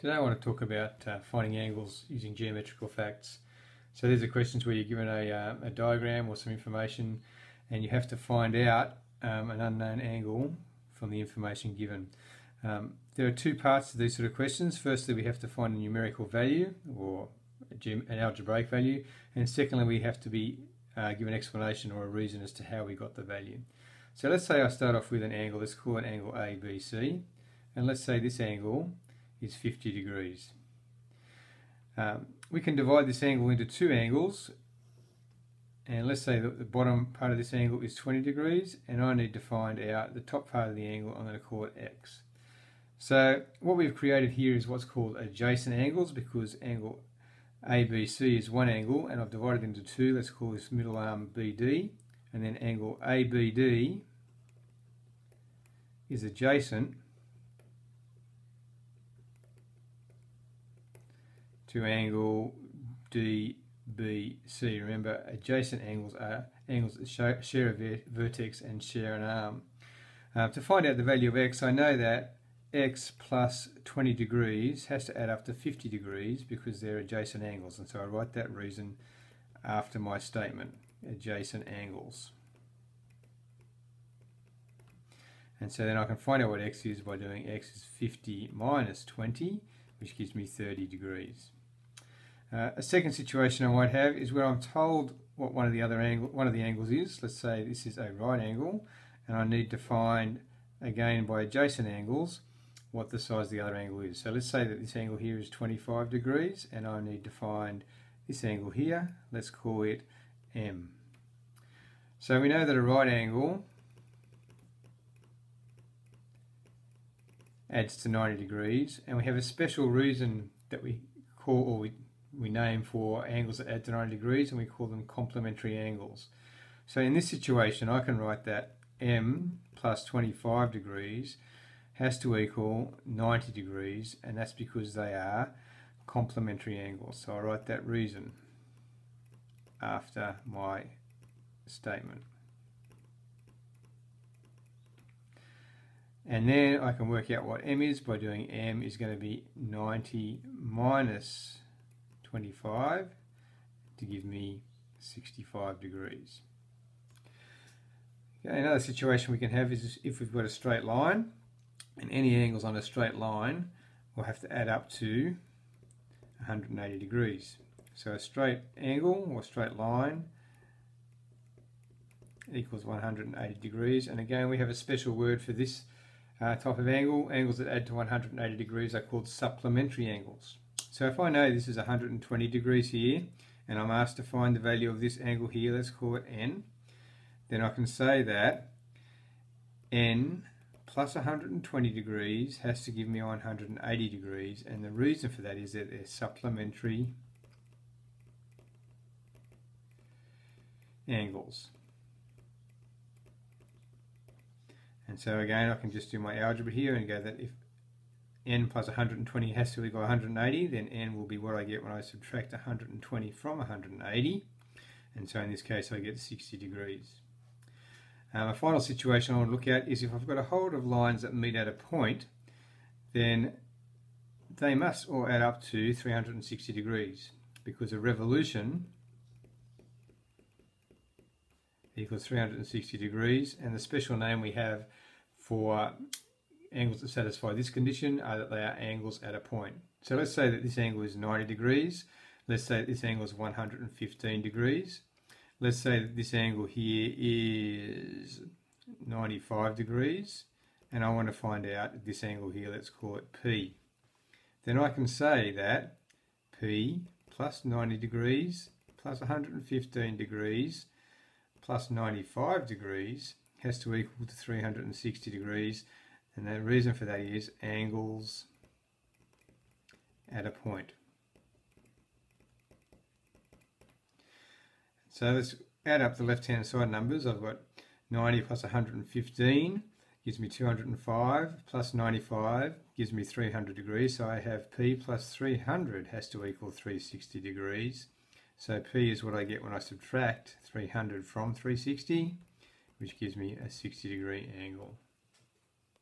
Today I want to talk about finding angles using geometrical facts. So these are questions where you're given a diagram or some information and you have to find out an unknown angle from the information given. There are two parts to these sort of questions. Firstly, we have to find a numerical value or an algebraic value, and secondly we have to be given an explanation or a reason as to how we got the value. So let's say I start off with an angle. Let's call it angle ABC, and let's say this angle is 50 degrees. We can divide this angle into two angles, and let's say that the bottom part of this angle is 20 degrees, and I need to find out the top part of the angle. I'm going to call it X. So what we've created here is what's called adjacent angles, because angle ABC is one angle and I've divided it into two. Let's call this middle arm BD, and then angle ABD is adjacent to angle DBC. Remember, adjacent angles are angles that share a vertex and share an arm. To find out the value of X, I know that X plus 20 degrees has to add up to 50 degrees because they're adjacent angles, and so I write that reason after my statement, adjacent angles. And so then I can find out what X is by doing X is 50 minus 20, which gives me 30 degrees. A second situation I might have is where I'm told what one of the angles is. Let's say this is a right angle, and I need to find, again by adjacent angles, what the size of the other angle is. So let's say that this angle here is 25 degrees, and I need to find this angle here. Let's call it M. So we know that a right angle adds to 90 degrees, and we have a special reason that we call, or we name for angles that add to 90 degrees, and we call them complementary angles. So in this situation I can write that M plus 25 degrees has to equal 90 degrees, and that's because they are complementary angles. So I write that reason after my statement. And then I can work out what M is by doing M is going to be 90 minus 25 to give me 65 degrees. Okay, another situation we can have is if we've got a straight line, and any angles on a straight line will have to add up to 180 degrees. So a straight angle or straight line equals 180 degrees, and again we have a special word for this type of angle. Angles that add to 180 degrees are called supplementary angles. So if I know this is 120 degrees here, and I'm asked to find the value of this angle here, let's call it N, then I can say that N plus 120 degrees has to give me 180 degrees, and the reason for that is that they're supplementary angles. And so again I can just do my algebra here and go that if N plus 120 has to equal 180, then N will be what I get when I subtract 120 from 180, and so in this case I get 60 degrees. A final situation I want to look at is if I've got a hold of lines that meet at a point, then they must all add up to 360 degrees, because a revolution equals 360 degrees, and the special name we have for angles that satisfy this condition are that they are angles at a point. So let's say that this angle is 90 degrees, let's say that this angle is 115 degrees, let's say that this angle here is 95 degrees, and I want to find out this angle here, let's call it P. Then I can say that P plus 90 degrees plus 115 degrees plus 95 degrees has to equal to 360 degrees, and the reason for that is angles at a point. So let's add up the left hand side numbers. I've got 90 plus 115 gives me 205, plus 95 gives me 300 degrees, so I have P plus 300 has to equal 360 degrees. So P is what I get when I subtract 300 from 360, which gives me a 60 degree angle.